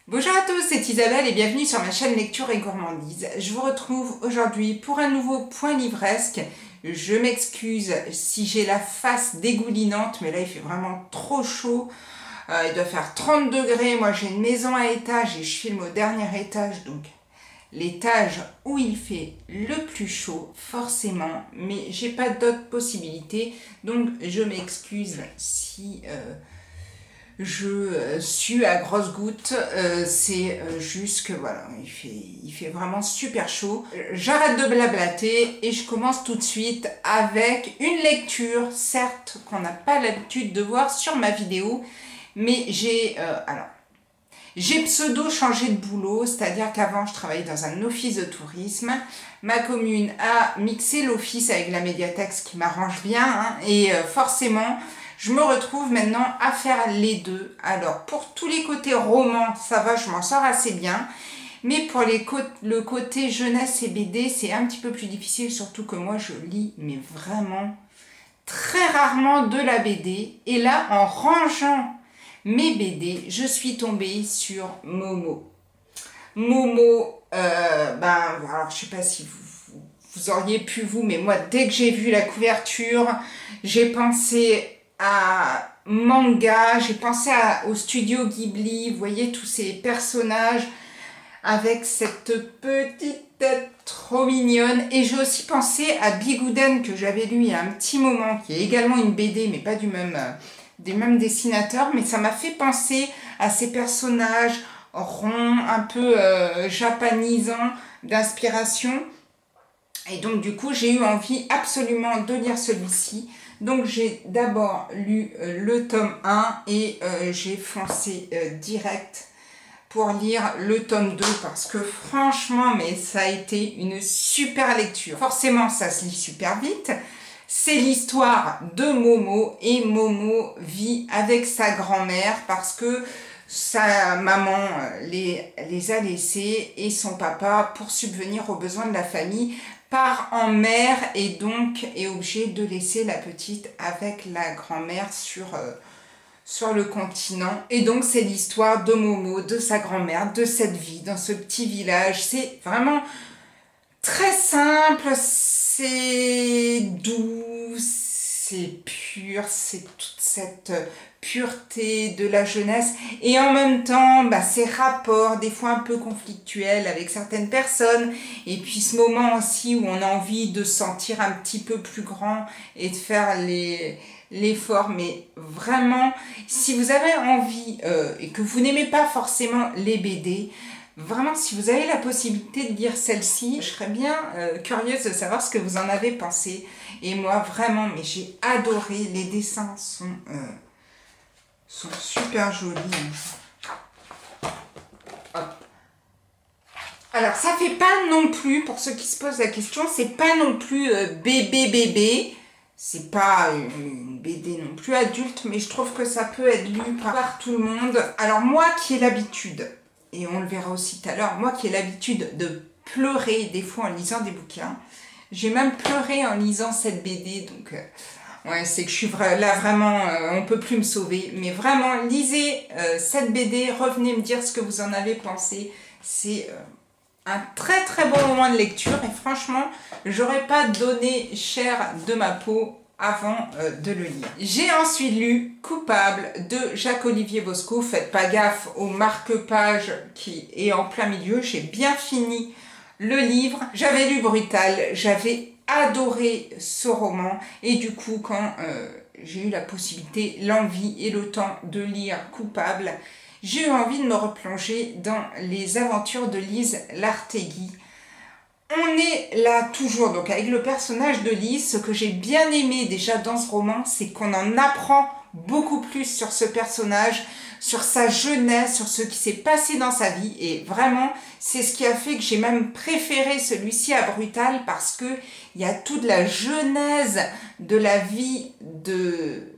Bonjour à tous, c'est Isabelle et bienvenue sur ma chaîne Lecture et Gourmandise. Je vous retrouve aujourd'hui pour un nouveau point livresque. Je m'excuse si j'ai la face dégoulinante, mais là il fait vraiment trop chaud. Il doit faire 30 degrés, moi j'ai une maison à étage et je filme au dernier étage, donc l'étage où il fait le plus chaud, forcément, mais j'ai pas d'autre possibilité, donc je m'excuse si je sue à grosses gouttes, c'est juste que voilà, il fait vraiment super chaud. J'arrête de blablater et je commence tout de suite avec une lecture, certes qu'on n'a pas l'habitude de voir sur ma vidéo, mais j'ai pseudo changé de boulot, c'est-à-dire qu'avant je travaillais dans un office de tourisme. Ma commune a mixé l'office avec la médiathèque, ce qui m'arrange bien, hein, et forcément je me retrouve maintenant à faire les deux. Alors pour tous les côtés romans, ça va, je m'en sors assez bien. Mais pour le côté jeunesse et BD, c'est un petit peu plus difficile, surtout que moi je lis, mais vraiment très rarement de la BD. Et là, en rangeant mes BD, je suis tombée sur Momo. Momo, alors je sais pas si vous auriez pu mais moi dès que j'ai vu la couverture, j'ai pensé à manga, j'ai pensé au studio Ghibli, vous voyez tous ces personnages avec cette petite tête trop mignonne, et j'ai aussi pensé à Bigouden que j'avais lu il y a un petit moment, qui est également une BD mais pas des mêmes dessinateurs, mais ça m'a fait penser à ces personnages ronds, un peu japanisants, d'inspiration, et donc du coup j'ai eu envie absolument de lire celui-ci. Donc j'ai d'abord lu le tome 1 et j'ai foncé direct pour lire le tome 2 parce que franchement, mais ça a été une super lecture. Forcément, ça se lit super vite. C'est l'histoire de Momo et Momo vit avec sa grand-mère parce que sa maman les a laissés et son papa, pour subvenir aux besoins de la famille, part en mer et donc est obligé de laisser la petite avec la grand-mère sur le continent. Et donc c'est l'histoire de Momo, de sa grand-mère, de cette vie dans ce petit village. C'est vraiment très simple, c'est doux, c'est pur, c'est toute cette pureté de la jeunesse, et en même temps ces rapports des fois un peu conflictuels avec certaines personnes, et puis ce moment aussi où on a envie de se sentir un petit peu plus grand et de faire l'effort. Mais vraiment, si vous avez envie et que vous n'aimez pas forcément les BD, vraiment, si vous avez la possibilité de lire celle-ci, je serais bien curieuse de savoir ce que vous en avez pensé. Et moi, vraiment, mais j'ai adoré. Les dessins sont super jolis. Hop. Alors, ça fait pas non plus, pour ceux qui se posent la question, c'est pas non plus bébé. C'est pas une BD non plus adulte, mais je trouve que ça peut être lu par tout le monde. Alors, moi qui ai l'habitude, et on le verra aussi tout à l'heure, moi qui ai l'habitude de pleurer des fois en lisant des bouquins, j'ai même pleuré en lisant cette BD, donc ouais, c'est que je suis là vraiment, on peut plus me sauver, mais vraiment, lisez cette BD, revenez me dire ce que vous en avez pensé. C'est un très très bon moment de lecture, et franchement, j'aurais pas donné cher de ma peau avant de le lire. J'ai ensuite lu Coupable de Jacques-Olivier Bosco. Faites pas gaffe au marque-page qui est en plein milieu. J'ai bien fini le livre. J'avais lu Brutal, j'avais adoré ce roman, et du coup quand j'ai eu la possibilité, l'envie et le temps de lire Coupable, j'ai eu envie de me replonger dans les aventures de Lise Lartegui. On est là toujours donc avec le personnage de Lise. Ce que j'ai bien aimé déjà dans ce roman, c'est qu'on en apprend beaucoup plus sur ce personnage, sur sa jeunesse, sur ce qui s'est passé dans sa vie, et vraiment c'est ce qui a fait que j'ai même préféré celui-ci à Brutal, parce que il y a toute la genèse de la vie de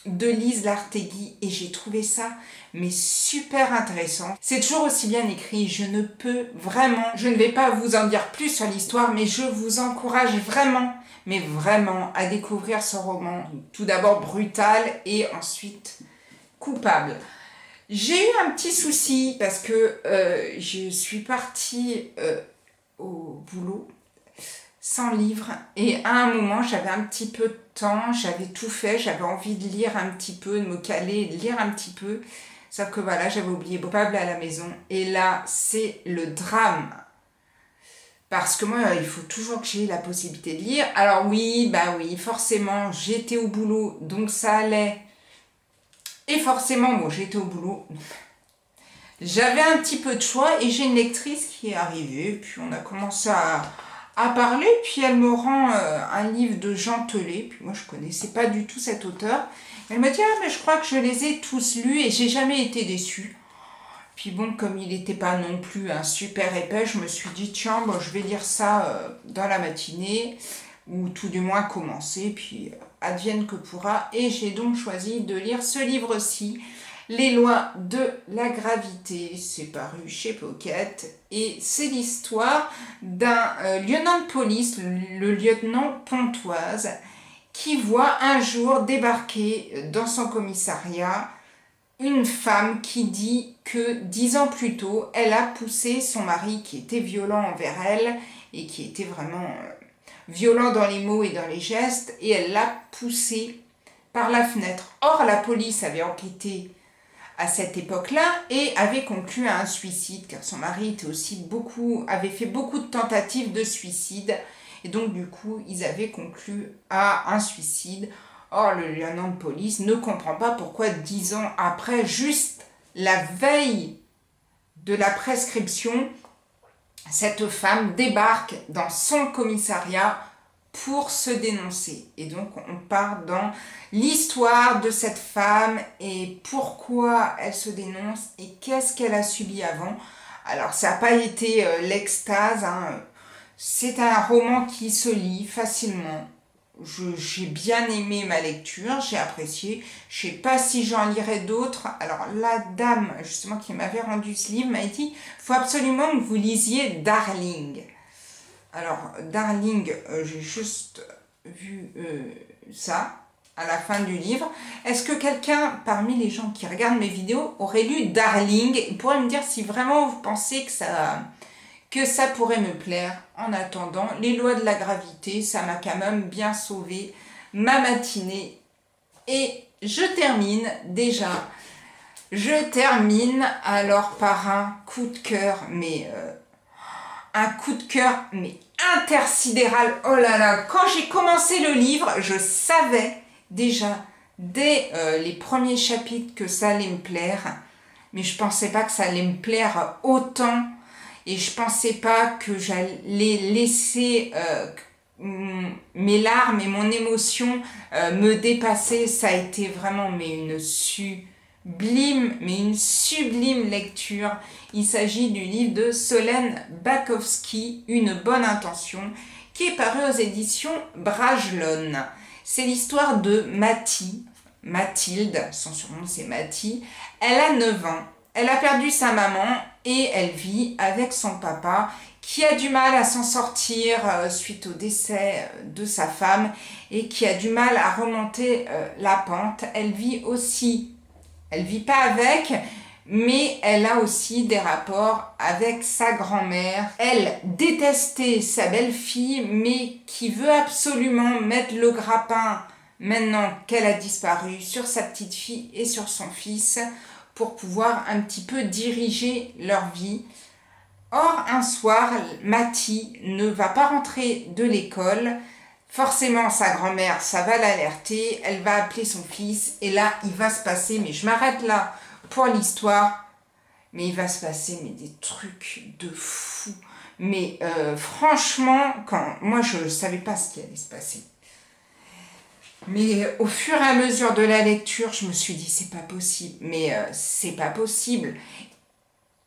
Lise Lartegui, et j'ai trouvé ça mais super intéressant. C'est toujours aussi bien écrit. Je ne vais pas vous en dire plus sur l'histoire, mais je vous encourage vraiment, mais vraiment, à découvrir ce roman. Tout d'abord Brutal et ensuite Coupable. J'ai eu un petit souci parce que je suis partie au boulot sans livre et à un moment j'avais un petit peu de temps, j'avais tout fait, j'avais envie de lire un petit peu, de me caler, de lire un petit peu, sauf que voilà, j'avais oublié mon portable à la maison et là c'est le drame. Parce que moi, il faut toujours que j'ai la possibilité de lire. Alors oui, bah oui, forcément, j'étais au boulot, donc ça allait. Et forcément, bon, j'étais au boulot. J'avais un petit peu de choix et j'ai une lectrice qui est arrivée. Puis on a commencé à parler. Puis elle me rend un livre de Jean Telet. Puis moi, je connaissais pas du tout cet auteur. Elle me dit, ah, mais je crois que je les ai tous lus et j'ai jamais été déçue. Puis bon, comme il n'était pas non plus un super épais, je me suis dit, tiens, bon, je vais lire ça dans la matinée, ou tout du moins commencer, puis advienne que pourra. Et j'ai donc choisi de lire ce livre-ci, Les lois de la gravité. C'est paru chez Pocket, et c'est l'histoire d'un lieutenant de police, le lieutenant Pontoise, qui voit un jour débarquer dans son commissariat une femme qui dit que 10 ans plus tôt, elle a poussé son mari qui était violent envers elle et qui était vraiment violent dans les mots et dans les gestes, et elle l'a poussé par la fenêtre. Or, la police avait enquêté à cette époque-là et avait conclu à un suicide, car son mari avait fait beaucoup de tentatives de suicide, et donc du coup, ils avaient conclu à un suicide. Or, le lieutenant de police ne comprend pas pourquoi 10 ans après, juste la veille de la prescription, cette femme débarque dans son commissariat pour se dénoncer. Et donc, on part dans l'histoire de cette femme et pourquoi elle se dénonce et qu'est-ce qu'elle a subi avant. Alors, ça n'a pas été l'extase, hein. C'est un roman qui se lit facilement. J'ai bien aimé ma lecture, j'ai apprécié. Je ne sais pas si j'en lirai d'autres. Alors la dame justement qui m'avait rendu ce livre m'a dit, faut absolument que vous lisiez Darling. Alors Darling, j'ai juste vu ça à la fin du livre. Est-ce que quelqu'un parmi les gens qui regardent mes vidéos aurait lu Darling et pourrait me dire si vraiment vous pensez que ça pourrait me plaire? En attendant, les lois de la gravité, ça m'a quand même bien sauvé ma matinée. Et je termine alors par un coup de cœur, mais intersidéral. Oh là là, quand j'ai commencé le livre, je savais déjà dès les premiers chapitres que ça allait me plaire, mais je pensais pas que ça allait me plaire autant. Et je pensais pas que j'allais laisser mes larmes et mon émotion me dépasser. Ça a été vraiment une sublime lecture. Il s'agit du livre de Solène Bakowski, Une bonne intention, qui est paru aux éditions Bragelonne. C'est l'histoire de Mathilde, son surnom c'est Mathie. Elle a 9 ans. Elle a perdu sa maman et elle vit avec son papa qui a du mal à s'en sortir suite au décès de sa femme et qui a du mal à remonter la pente. Elle vit pas avec, mais elle a aussi des rapports avec sa grand-mère. Elle détestait sa belle-fille, mais qui veut absolument mettre le grappin, maintenant qu'elle a disparu, sur sa petite fille et sur son fils, pour pouvoir un petit peu diriger leur vie. Or, un soir, Mathie ne va pas rentrer de l'école. Forcément, sa grand-mère, ça va l'alerter. Elle va appeler son fils. Et là, il va se passer, mais je m'arrête là pour l'histoire, mais il va se passer des trucs de fou. Mais franchement, moi, je ne savais pas ce qui allait se passer. Mais au fur et à mesure de la lecture, je me suis dit, c'est pas possible. Mais c'est pas possible.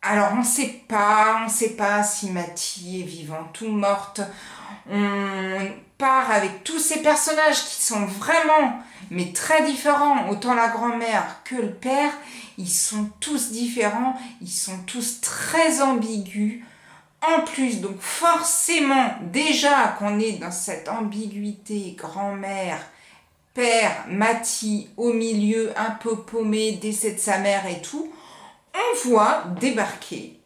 Alors, on sait pas si Mathie est vivante ou morte. On part avec tous ces personnages qui sont vraiment, mais très différents. Autant la grand-mère que le père, ils sont tous différents. Ils sont tous très ambigus. En plus, donc forcément, déjà qu'on est dans cette ambiguïté grand-mère, père, Mathie, au milieu, un peu paumé, décès de sa mère et tout, on voit débarquer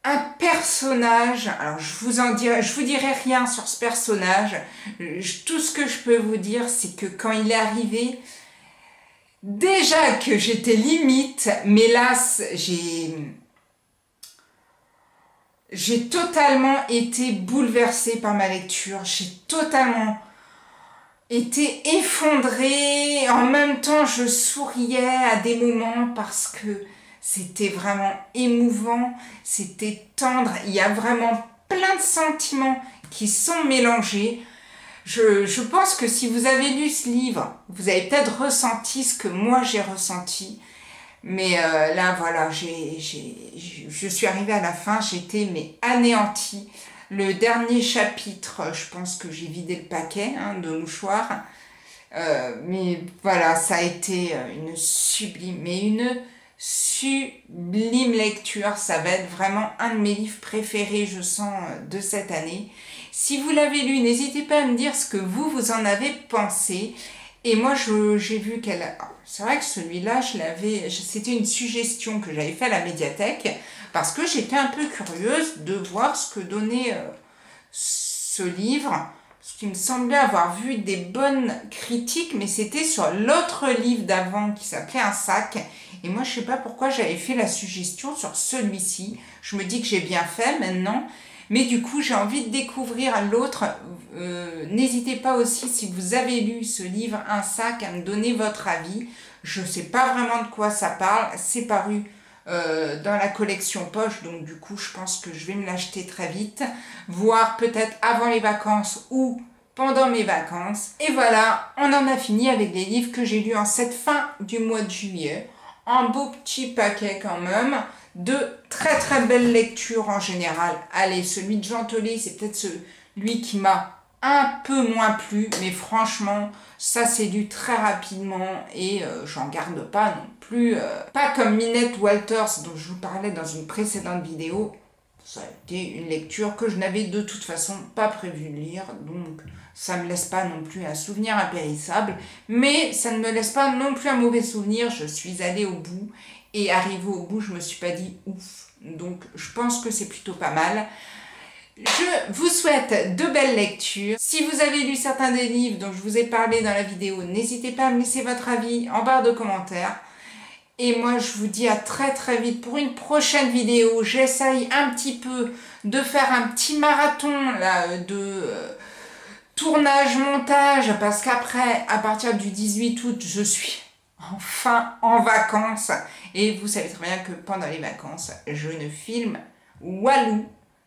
un personnage. Alors je vous dirai rien sur ce personnage. Tout ce que je peux vous dire, c'est que quand il est arrivé, déjà que j'étais limite, mais là j'ai totalement été bouleversée par ma lecture. J'ai totalement été effondrée. En même temps, je souriais à des moments parce que c'était vraiment émouvant, c'était tendre. Il y a vraiment plein de sentiments qui sont mélangés. Je pense que si vous avez lu ce livre, vous avez peut-être ressenti ce que moi j'ai ressenti. Mais là, voilà, je suis arrivée à la fin, j'étais anéantie. Le dernier chapitre, je pense que j'ai vidé le paquet de mouchoirs. Mais voilà, ça a été une sublime lecture. Ça va être vraiment un de mes livres préférés, je sens, de cette année. Si vous l'avez lu, n'hésitez pas à me dire ce que vous en avez pensé. Et moi, j'ai vu qu'elle... C'est vrai que celui-là, c'était une suggestion que j'avais fait à la médiathèque parce que j'étais un peu curieuse de voir ce que donnait ce livre. Parce qu'il me semblait avoir vu des bonnes critiques, mais c'était sur l'autre livre d'avant qui s'appelait Un sac. Et moi, je ne sais pas pourquoi j'avais fait la suggestion sur celui-ci. Je me dis que j'ai bien fait maintenant. Mais du coup, j'ai envie de découvrir l'autre. N'hésitez pas aussi, si vous avez lu ce livre, Un sac, à me donner votre avis. Je ne sais pas vraiment de quoi ça parle. C'est paru dans la collection poche, donc du coup, je pense que je vais me l'acheter très vite. Voire peut-être avant les vacances ou pendant mes vacances. Et voilà, on en a fini avec les livres que j'ai lus en cette fin du mois de juillet. Un beau petit paquet quand même. De très très belles lectures en général. Allez, celui de Jean Thollet, c'est peut-être celui qui m'a un peu moins plu, mais franchement, ça s'est lu très rapidement et j'en garde pas non plus. Pas comme Minette Walters dont je vous parlais dans une précédente vidéo. Ça a été une lecture que je n'avais de toute façon pas prévu de lire, donc ça ne me laisse pas non plus un souvenir impérissable, mais ça ne me laisse pas non plus un mauvais souvenir. Je suis allée au bout. Et arrivé au bout, je me suis pas dit ouf. Donc, je pense que c'est plutôt pas mal. Je vous souhaite de belles lectures. Si vous avez lu certains des livres dont je vous ai parlé dans la vidéo, n'hésitez pas à me laisser votre avis en barre de commentaires. Et moi, je vous dis à très très vite pour une prochaine vidéo. J'essaye un petit peu de faire un petit marathon là, de tournage-montage. Parce qu'après, à partir du 18 août, je suis enfin en vacances. Et vous savez très bien que pendant les vacances, je ne filme Walou.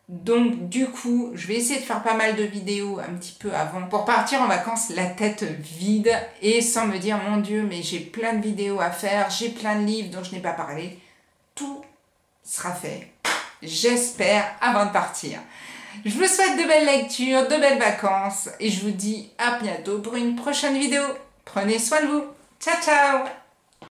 Donc du coup, je vais essayer de faire pas mal de vidéos un petit peu avant pour partir en vacances la tête vide et sans me dire mon Dieu, mais j'ai plein de vidéos à faire, j'ai plein de livres dont je n'ai pas parlé. Tout sera fait, j'espère, avant de partir. Je vous souhaite de belles lectures, de belles vacances et je vous dis à bientôt pour une prochaine vidéo. Prenez soin de vous. Ciao, ciao!